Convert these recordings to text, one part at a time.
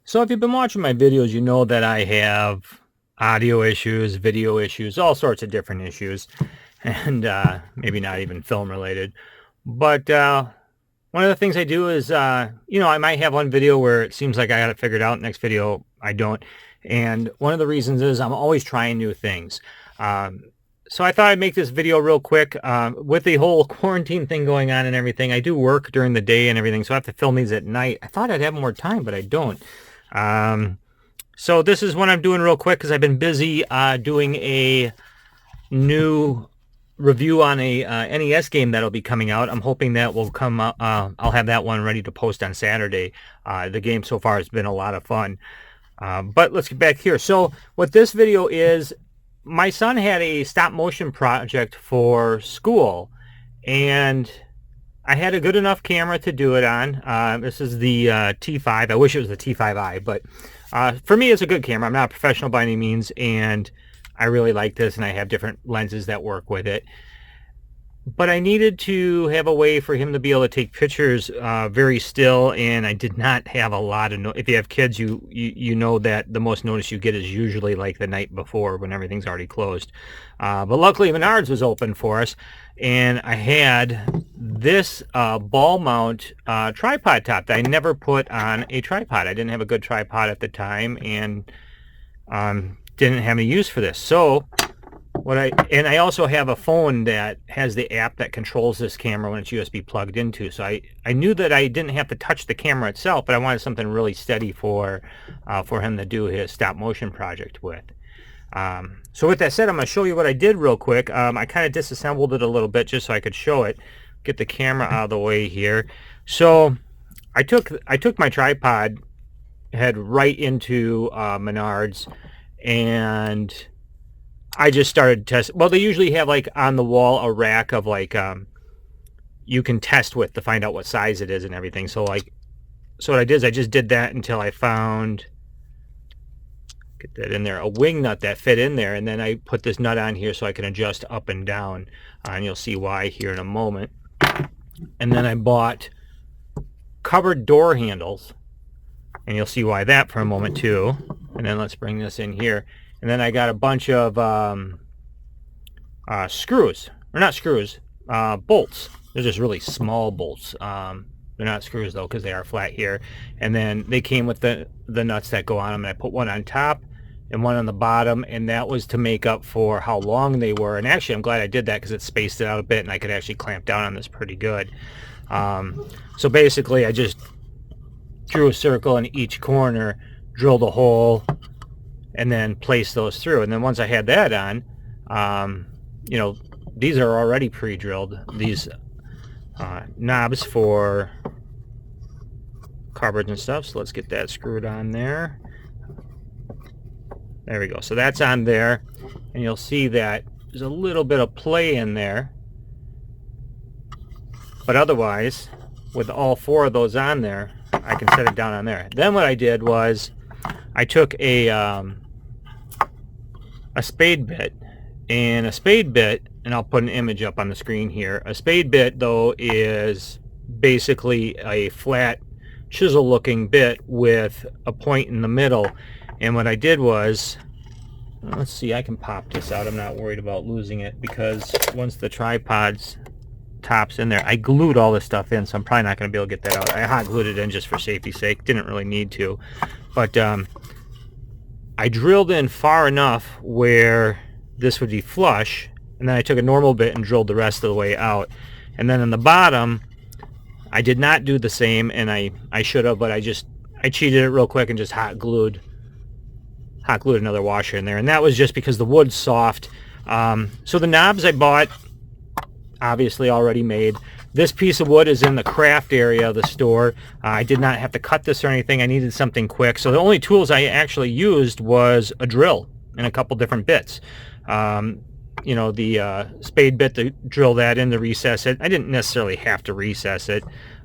So if you've been watching my videos, you know that I have audio issues, video issues, all sorts of different issues, and maybe not even film related. But one of the things I do is, I might have one video where it seems like I got it figured out. Next video, I don't. And one of the reasons is I'm always trying new things. Um, so I thought I'd make this video real quick. With the whole quarantine thing going on and everything, I do work during the day and everything, so I have to film these at night. I thought I'd have more time, but I don't. Um, so this is what I'm doing real quick because I've been busy doing a new review on a NES game that'll be coming out. I'm hoping that will come out. I'll have that one ready to post on Saturday. The game so far has been a lot of fun. But let's get back here. So what this video is, my son had a stop motion project for school, and I had a good enough camera to do it on. This is the T5. I wish it was the T5i, but for me, it's a good camera. I'm not a professional by any means, and I really like this, and I have different lenses that work with it. But I needed to have a way for him to be able to take pictures very still, and I did not have a lot of if you have kids, you know that the most notice you get is usually like the night before when everything's already closed. But luckily Menards was open for us, and I had this ball mount tripod top that I never put on a tripod. I didn't have a good tripod at the time, and didn't have any use for this. So I also have a phone that has the app that controls this camera when it's USB plugged into. So I knew that I didn't have to touch the camera itself, but I wanted something really steady for him to do his stop motion project with. So with that said, I'm going to show you what I did real quick. I kind of disassembled it a little bit just so I could show it. Get the camera out of the way here. So I took my tripod head right into Menards, and I just started testing. Well, they usually have like on the wall a rack of like you can test with to find out what size it is and everything. So what I did is I just did that until I found, get that in there, a wing nut that fit in there, and then I put this nut on here so I can adjust up and down, and you'll see why here in a moment. And then I bought covered door handles, and you'll see why that for a moment too. And then let's bring this in here. And then I got a bunch of screws, or not screws, bolts. They're just really small bolts. They're not screws though, because they are flat here. And then they came with the nuts that go on them, and I put one on top and one on the bottom, and that was to make up for how long they were. And actually, I'm glad I did that because it spaced it out a bit, and I could actually clamp down on this pretty good. So basically, I just drew a circle in each corner, drilled a hole, and then place those through. And then once I had that on, these are already pre-drilled. These knobs for cupboards and stuff. So let's get that screwed on there. There we go. So that's on there, and you'll see that there's a little bit of play in there. But otherwise, with all four of those on there, I can set it down on there. Then what I did was I took a spade bit, and I'll put an image up on the screen here. A spade bit, though, is basically a flat chisel looking bit with a point in the middle. And what I did was, let's see, I can pop this out. I'm not worried about losing it, because once the tripod's top's in there, I glued all this stuff in, so I'm probably not going to be able to get that out. I hot glued it in just for safety's sake. Didn't really need to, but I drilled in far enough where this would be flush, and then I took a normal bit and drilled the rest of the way out. And then on the bottom, I did not do the same, and I should have, but I cheated it real quick and just hot glued another washer in there, and that was just because the wood's soft. So the knobs I bought, obviously already made. This piece of wood is in the craft area of the store. I did not have to cut this or anything. I needed something quick, so the only tools I actually used was a drill and a couple different bits. The spade bit to drill that in to recess it. I didn't necessarily have to recess it,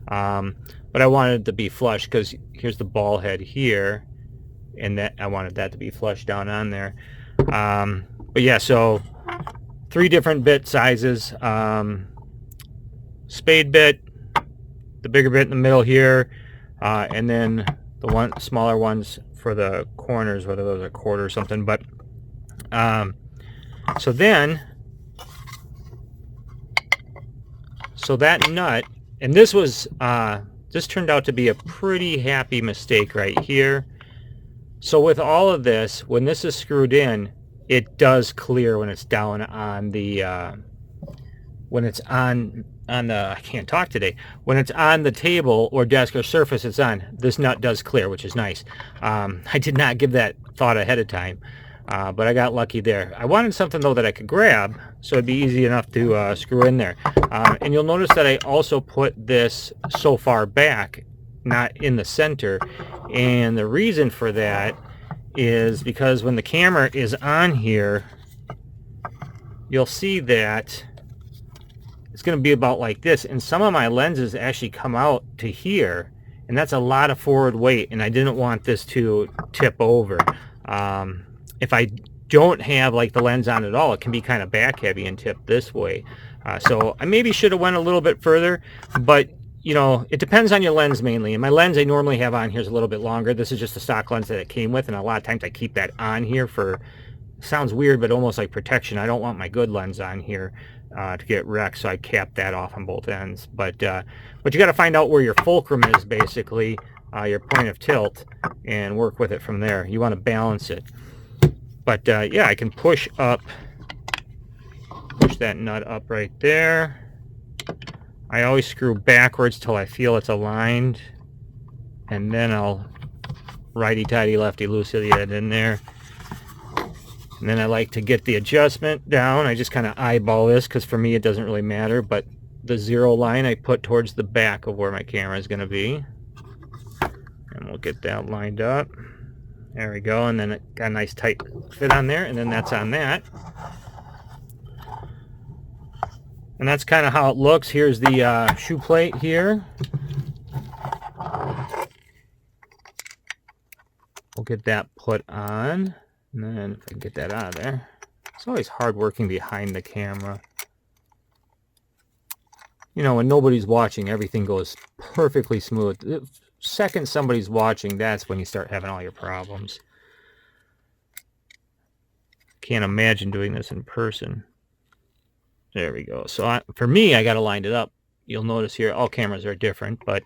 but I wanted it to be flush, because here's the ball head here, and that I wanted that to be flush down on there. But yeah, so 3 different bit sizes. Spade bit, the bigger bit in the middle here, and then the smaller ones for the corners, whether those are quarter or something. But so that nut, and this was this turned out to be a pretty happy mistake right here. So with all of this, when this is screwed in, it does clear when it's down on the when it's on the, I can't talk today, when it's on the table or desk or surface it's on, this nut does clear, which is nice. I did not give that thought ahead of time, but I got lucky there. I wanted something though that I could grab, so it'd be easy enough to screw in there. And you'll notice that I also put this so far back, not in the center, and the reason for that is because when the camera is on here, you'll see that it's going to be about like this, and some of my lenses actually come out to here, and that's a lot of forward weight, and I didn't want this to tip over. If I don't have like the lens on at all, it can be kind of back heavy and tip this way. So I maybe should have went a little bit further, but you know, it depends on your lens mainly. And my lens I normally have on here is a little bit longer. This is just a stock lens that it came with, and a lot of times I keep that on here for, sounds weird, but almost like protection. I don't want my good lens on here to get wrecked, so I cap that off on both ends. But you got to find out where your fulcrum is, basically, your point of tilt, and work with it from there. You want to balance it. But yeah, I can push that nut up right there. I always screw backwards till I feel it's aligned, and then I'll righty-tighty, lefty-loosey it in there. And then I like to get the adjustment down. I just kind of eyeball this, because for me it doesn't really matter, but the zero line I put towards the back of where my camera is going to be. And we'll get that lined up. There we go, and then it got a nice tight fit on there, and then that's on that. And that's kind of how it looks. Here's the shoe plate here. We'll get that put on. And then if I can get that out of there. It's always hard working behind the camera. You know, when nobody's watching, everything goes perfectly smooth. The second somebody's watching, that's when you start having all your problems. Can't imagine doing this in person. There we go. So for me, I got to line it up. You'll notice here, all cameras are different, but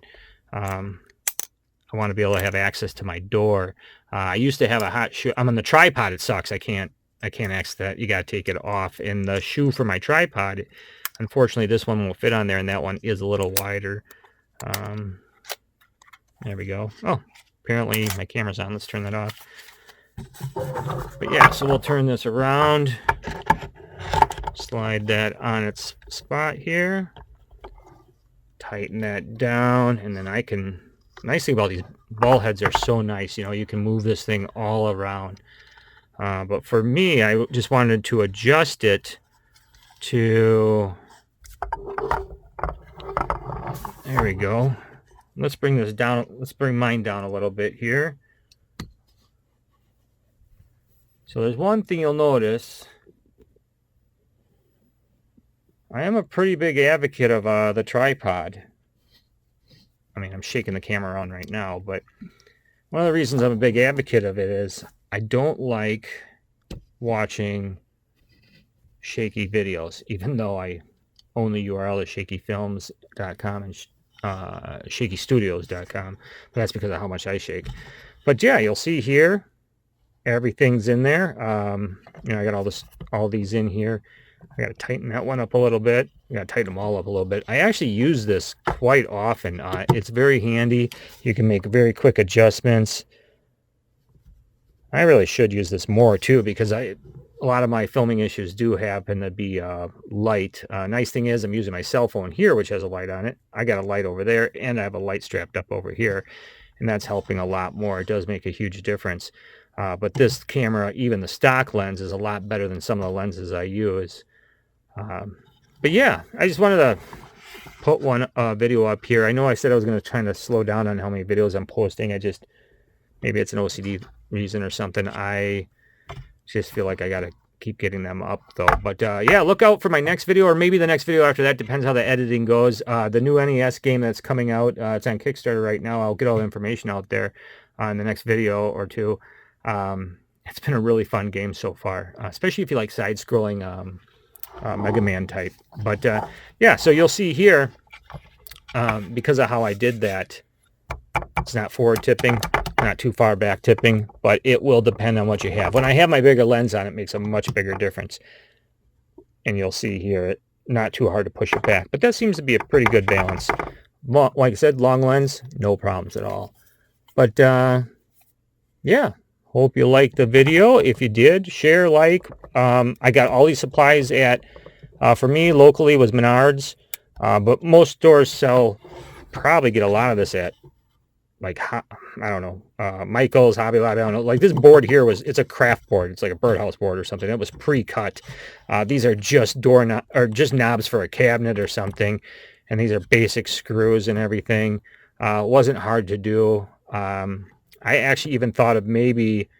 I want to be able to have access to my door. I used to have a hot shoe. I'm on the tripod. It sucks. I can't access that. You got to take it off. And the shoe for my tripod, unfortunately, this one won't fit on there, and that one is a little wider. There we go. Oh, apparently my camera's on. Let's turn that off. But yeah, so we'll turn this around. Slide that on its spot here, tighten that down, and then I can, nice thing about these ball heads are so nice, you know, you can move this thing all around. But for me, I just wanted to adjust it to, there we go. Let's bring this down, let's bring mine down a little bit here. So there's one thing you'll notice. I am a pretty big advocate of the tripod. I mean, I'm shaking the camera around right now, but one of the reasons I'm a big advocate of it is I don't like watching shaky videos, even though I own the URL at shakyfilms.com and shakystudios.com, but that's because of how much I shake. But yeah, you'll see here, everything's in there. You know, I got all these in here. I got to tighten that one up a little bit. I got to tighten them all up a little bit. I actually use this quite often. It's very handy. You can make very quick adjustments. I really should use this more too, because a lot of my filming issues do happen to be light. Nice thing is I'm using my cell phone here, which has a light on it. I got a light over there, and I have a light strapped up over here, and that's helping a lot more. It does make a huge difference. But this camera, even the stock lens, is a lot better than some of the lenses I use. But yeah, I just wanted to put one video up here. I know I said I was going to try to slow down on how many videos I'm posting. Maybe it's an OCD reason or something. I just feel like I got to keep getting them up though. But yeah, look out for my next video, or maybe the next video after that. Depends how the editing goes. The new NES game that's coming out, it's on Kickstarter right now. I'll get all the information out there. on the next video or two. It's been a really fun game so far, especially if you like side-scrolling Mega Man type. But yeah, so you'll see here, because of how I did that, it's not forward tipping, not too far back tipping, but it will depend on what you have. When I have my bigger lens on, it makes a much bigger difference. And you'll see here, not too hard to push it back. But that seems to be a pretty good balance. Like I said, long lens, no problems at all. But yeah, hope you liked the video. If you did, share, like. I got all these supplies at, for me, locally was Menards. But most stores sell, probably get a lot of this at, like, I don't know, Michael's, Hobby Lobby, I don't know. Like this board here it's a craft board. It's like a birdhouse board or something. It was pre-cut. These are just just knobs for a cabinet or something. And these are basic screws and everything. It wasn't hard to do. I actually even thought of maybe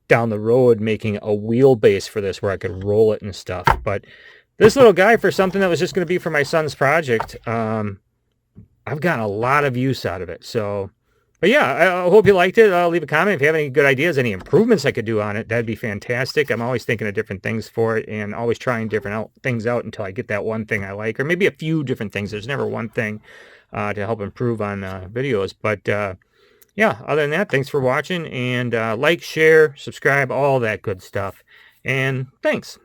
down the road making a wheelbase for this where I could roll it and stuff. But this little guy, for something that was just going to be for my son's project, I've gotten a lot of use out of it. So, but yeah, I hope you liked it. Leave a comment if you have any good ideas, any improvements I could do on it. That'd be fantastic. I'm always thinking of different things for it and always trying different things out until I get that one thing I like, or maybe a few different things. There's never one thing to help improve on videos. But yeah, other than that, thanks for watching, and like, share, subscribe, all that good stuff. And thanks.